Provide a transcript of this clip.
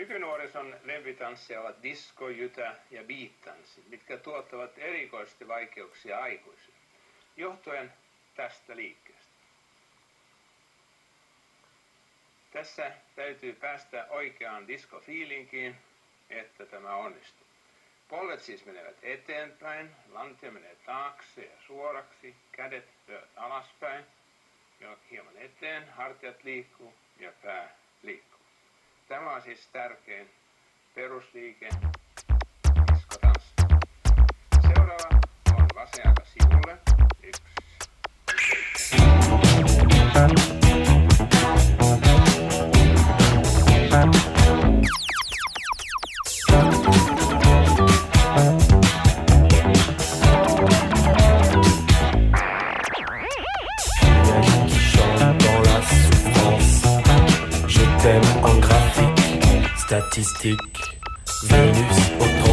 Nykynuorison lempitansseja ovat disco, jytä ja beat-tanssi, mitkä tuottavat erikoisesti vaikeuksia aikuisille, johtuen tästä liikkeestä. Tässä täytyy päästä oikeaan diskofiilinkiin, että tämä onnistuu. Polvet siis menevät eteenpäin, lantio menee taakse ja suoraksi, kädet lyövät alaspäin, ja hieman eteen, hartiat liikkuu ja pää liikkuu. Tämä on siis tärkein perusliike diskotanssi. Seuraava on vasen jalka sivulle. 1, 2. Thème en graphique, statistique, Vénus au